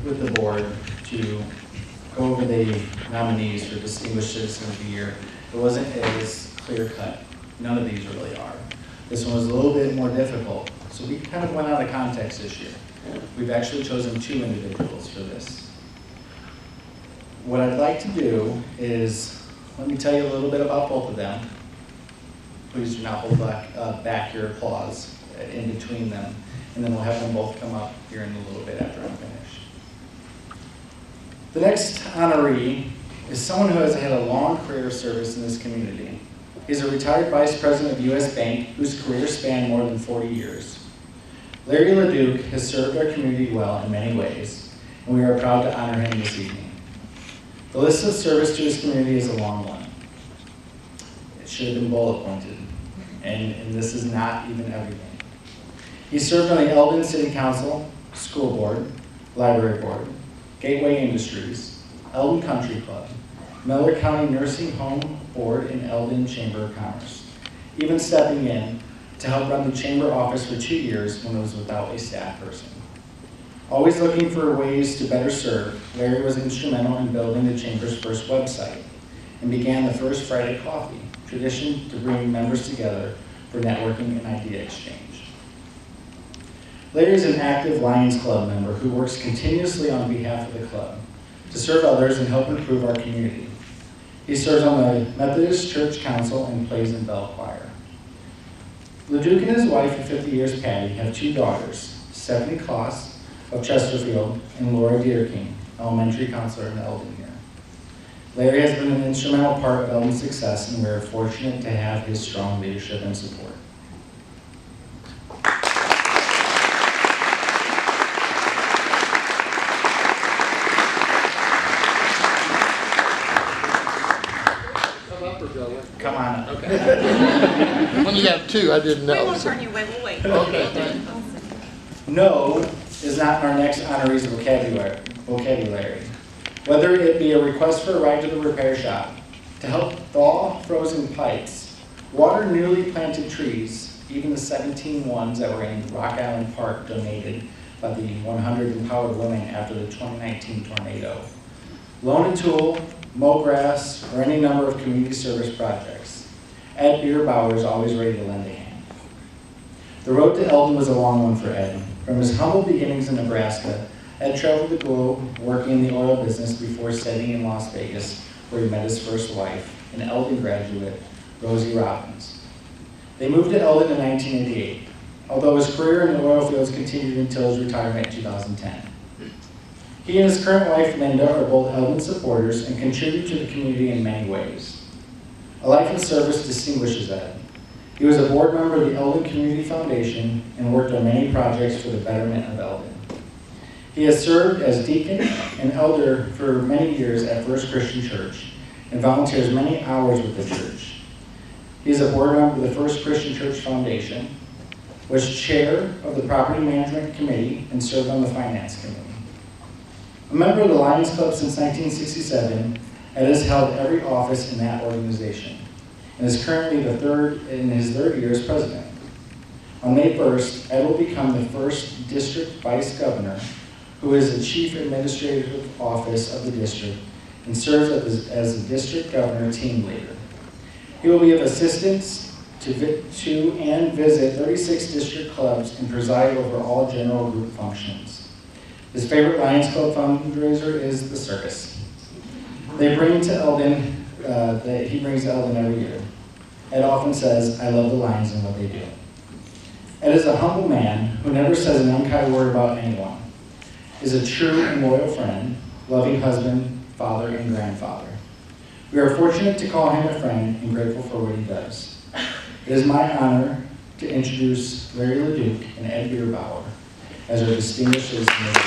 with the board to go over the nominees for Distinguished Citizen of the Year. It wasn't as clear cut. None of these really are. This one was a little bit more difficult. So we kind of went out of context this year. We've actually chosen 2 individuals for this. What I'd like to do is, let me tell you a little bit about both of them. Please do not hold back your applause in between them. And then we'll have them both come up here in a little bit after I'm finished. The next honoree is someone who has had a long career of service in this community. He's a retired vice president of U.S. Bank whose career spanned more than 40 years. Larry LaDuke has served our community well in many ways, and we are proud to honor him this evening. The list of service to his community is a long one. It should have been bullet pointed, and this is not even everything. He served on the Eldon City Council, School Board, Library Board, Gateway Industries, Eldon Country Club, Miller County Nursing Home Board, and Eldon Chamber of Commerce, even stepping in to help run the chamber office for 2 years when it was without a staff person. Always looking for ways to better serve, Larry was instrumental in building the chamber's first website and began the first Friday Coffee, tradition to bring members together for networking and idea exchange. Larry is an active Lions Club member who works continuously on behalf of the club to serve others and help improve our community. He serves on the Methodist Church Council and plays in bell choir. LaDuke and his wife of 50 years, Patty, have 2 daughters, Stephanie Kloss of Chesterfield and Laura Deerking, elementary counselor in Eldon here. Larry has been an instrumental part of Eldon's success, and we are fortunate to have his strong leadership and support. Come on up. Okay. When you have 2, I didn't know. We won't turn you away, we'll wait. Okay, thank you. No is not in our next honoree's vocabulary. Whether it be a request for a ride to the repair shop, to help thaw frozen pipes, water newly planted trees, even the 17 ones that were in Rock Island Park donated by the 100 empowered women after the 2019 tornado, loan a tool, mow grass, or any number of community service projects. Ed Bierbower is always ready to lend a hand. The road to Eldon was a long one for Ed. From his humble beginnings in Nebraska, Ed traveled the globe working in the oil business before settling in Las Vegas, where he met his first wife, an Eldon graduate, Rosie Robbins. They moved to Eldon in 1988, although his career in the oil fields continued until his retirement in 2010. He and his current wife, Linda, are both Eldon supporters and contribute to the community in many ways. A life in service distinguishes Ed. He was a board member of the Eldon Community Foundation and worked on many projects for the betterment of Eldon. He has served as deacon and elder for many years at First Christian Church and volunteers many hours with the church. He is a board member of the First Christian Church Foundation, was chair of the Property Management Committee, and served on the Finance Committee. A member of the Lions Club since 1967, Ed has held every office in that organization and is currently in his third year as president. On May 1st, Ed will become the first district vice governor who is the chief administrative office of the district and serves as the district governor team leader. He will be of assistance to and visit 36 district clubs and preside over all general group functions. His favorite Lions Club fundraiser is the circus. They bring to Eldon, he brings to Eldon every year. Ed often says, "I love the Lions and what they do." Ed is a humble man who never says an unkind word about anyone, is a true and loyal friend, loving husband, father, and grandfather. We are fortunate to call him a friend and grateful for what he does. It is my honor to introduce Larry LaDuke and Ed Bierbower as our distinguished citizens.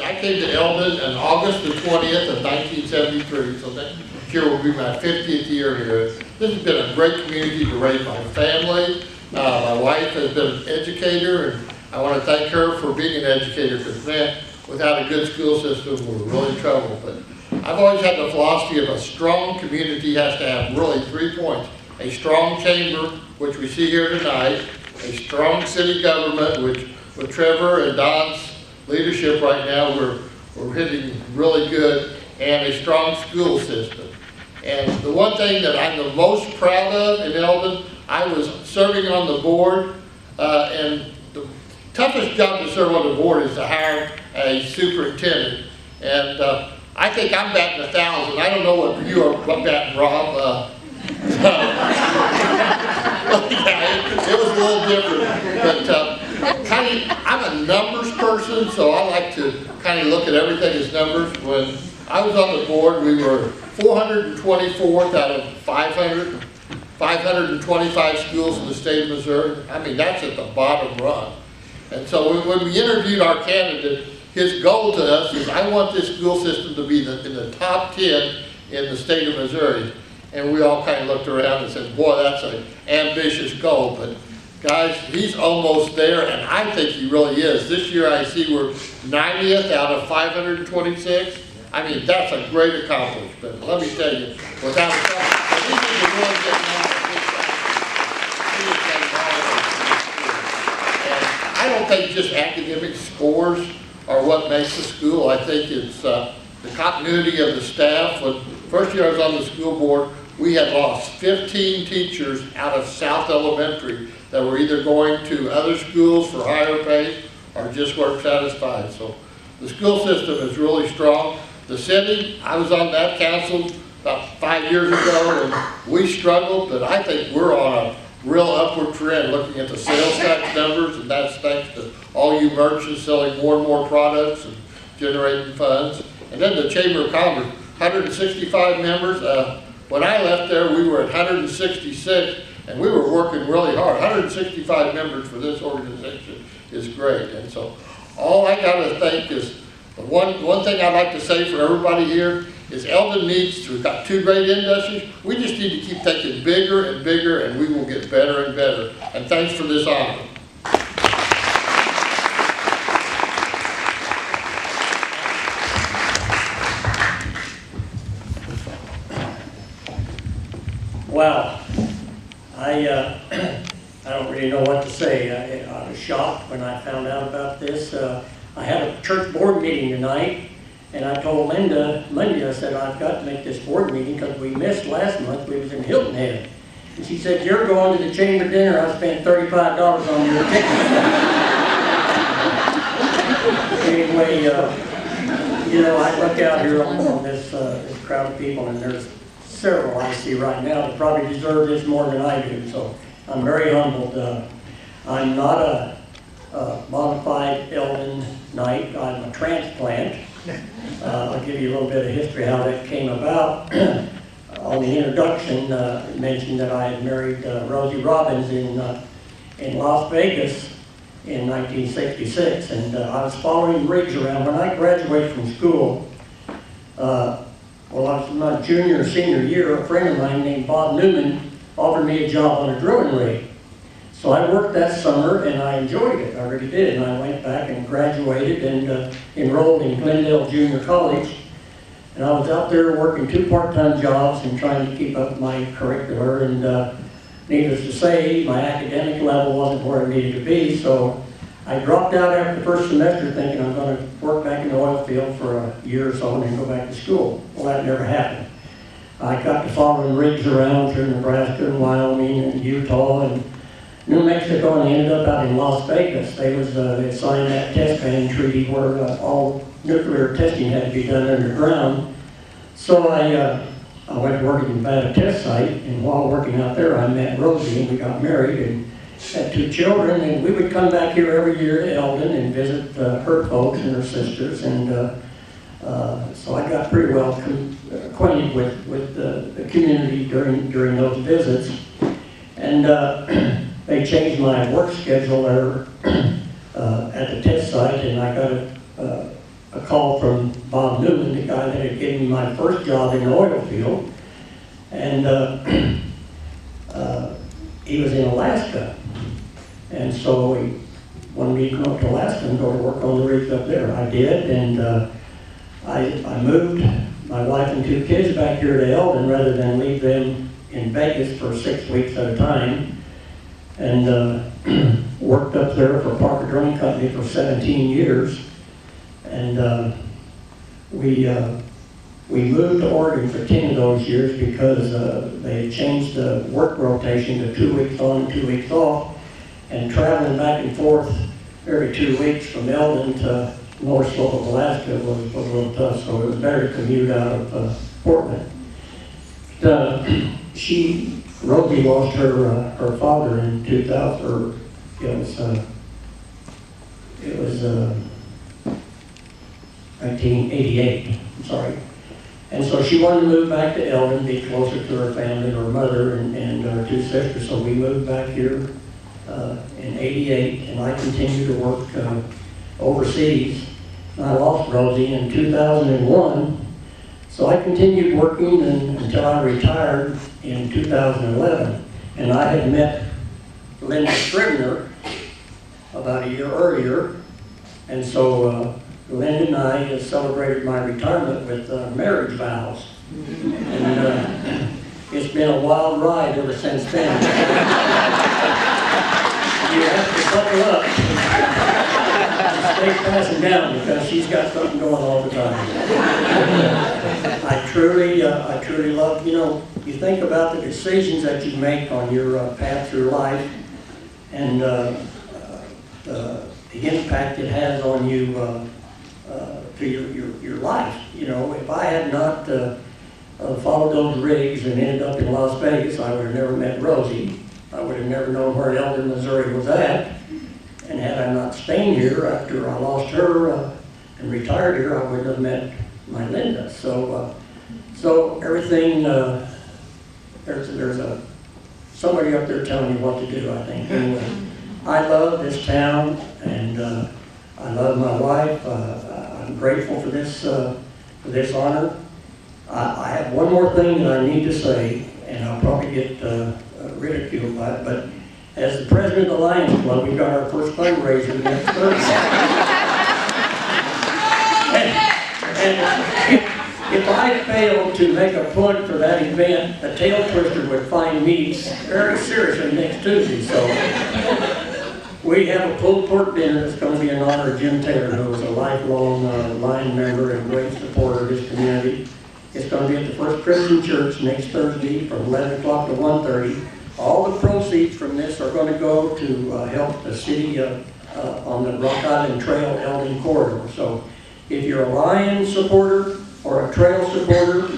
I came to Eldon on August the 20th of 1973, so that year will be my 50th year here. This has been a great community to raise my family. My wife has been an educator, and I want to thank her for being an educator, because man, without a good school system, we're really in trouble. But I've always had the philosophy of a strong community has to have really 3 points. A strong chamber, which we see here tonight, a strong city government, which with Trevor and Don's leadership right now, we're hitting really good, and a strong school system. And the one thing that I'm the most proud of in Eldon, I was serving on the board, and the toughest job to serve on the board is to hire a superintendent. And I think I'm batting 1,000. I don't know what you are batting, Rob. Yeah, it was a little different, but I'm a numbers person, so I like to kind of look at everything as numbers. When I was on the board, we were 424th out of 525 schools in the state of Missouri. I mean, that's at the bottom rung. And so when we interviewed our candidate, his goal to us is, I want this school system to be in the top 10 in the state of Missouri. And we all kind of looked around and said, boy, that's an ambitious goal. But guys, he's almost there, and I think he really is. This year I see we're 90th out of 526. I mean, that's a great accomplishment. Let me tell you, without a doubt, we need to really get and I don't think just academic scores are what makes a school. I think it's the continuity of the staff. When first year I was on the school board, we had lost 15 teachers out of South Elementary that were either going to other schools for higher pay or just weren't satisfied. So the school system is really strong. The city, I was on that council about 5 years ago, and we struggled, but I think we're on a real upward trend looking at the sales tax numbers, and that's thanks to all you merchants selling more and more products and generating funds. And then the Chamber of Commerce, 165 members. When I left there, we were at 166, and we were working really hard. 165 members for this organization is great. And so all I got to think is, one thing I'd like to say for everybody here is Eldon needs to, we've got two great industries. We just need to keep thinking bigger and bigger, and we will get better and better. And thanks for this honor. Wow, I don't really know what to say. I was shocked when I found out about this. I had a church board meeting tonight, and I told Linda Monday, I said, I've got to make this board meeting because we missed last month. We was in Hilton Head. And she said, you're going to the chamber dinner. I spent $35 on your ticket. Anyway, you know, I look out here on this crowd of people, and there's several I see right now that probably deserve this more than I do. So I'm very humbled. I'm not a modified Eldon Knight. I'm a transplant. I'll give you a little bit of history how that came about. On the introduction, it mentioned that I had married Rosie Robbins in Las Vegas in 1966, and I was following rigs around. When I graduated from school, well, I was in my junior or senior year, a friend of mine named Bob Newman offered me a job on a drilling rig. So I worked that summer, and I enjoyed it. I really did. And I went back and graduated and enrolled in Glendale Junior College. And I was out there working 2 part-time jobs and trying to keep up my curricular. And needless to say, my academic level wasn't where it needed to be. So I dropped out after the first semester thinking I'm going to work back in the oil field for a year or so and then go back to school. Well, that never happened. I got to following rigs around through Nebraska and Wyoming and Utah and New Mexico, and they ended up out in Las Vegas. They signed that test ban treaty where all nuclear testing had to be done underground. So I went to work at the Nevada test site, and while working out there, I met Rosie, and we got married and had 2 children. And we would come back here every year to Eldon and visit her folks and her sisters. And so I got pretty well acquainted with the community during those visits. And they changed my work schedule there at the test site, and I got a call from Bob Newman, the guy that had given me my first job in the oil field, and he was in Alaska, and so he wanted me to come up to Alaska and go to work on the rigs up there. I did, and I moved my wife and 2 kids back here to Eldon rather than leave them in Vegas for 6 weeks at a time. and worked up there for Parker Drilling Company for 17 years. And we moved to Oregon for 10 of those years because they had changed the work rotation to 2 weeks on and 2 weeks off, and traveling back and forth every 2 weeks from Eldon to North Slope of Alaska was a little tough, so it was better to commute out of Portland. Rosie lost her father in 2000, or it was 1988, I'm sorry. And so she wanted to move back to Eldon, be closer to her family, her mother and her two sisters. So we moved back here in '88, and I continued to work overseas. I lost Rosie in 2001, so I continued working until I retired in 2011. And I had met Linda Scribner about a year earlier, and so Linda and I celebrated my retirement with marriage vows. And it's been a wild ride ever since then. You have to buckle up and stay passing down because she's got something going all the time. I truly love, you think about the decisions that you make on your path through life and the impact it has on you to your life. If I had not followed those rigs and ended up in Las Vegas, I would have never met Rosie. I would have never known where Eldon, Missouri was at. And had I not stayed here after I lost her and retired here, I wouldn't have met my Linda. So everything, there's somebody up there telling you what to do, I think. Anyway, I love this town, and I love my wife. I'm grateful for this honor. I have one more thing that I need to say, and I'll probably get ridiculed by it, but as the president of the Lions Club, we've got our first fundraiser next Thursday. and if I failed to make a point for that event, a tail twister would find me very seriously next Tuesday. So we have a pulled pork dinner that's going to be in honor of Jim Taylor, who was a lifelong Lion member and great supporter of his community. It's going to be at the First Christian Church next Thursday from 11 o'clock to 1:30. All the proceeds from this are going to go to help the city on the Rock Island Trail Eldon corridor. So if you're a Lion supporter or a trail supporter,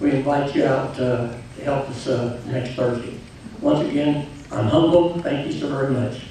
we invite you out to help us next Thursday. Once again, I'm humbled. Thank you so very much.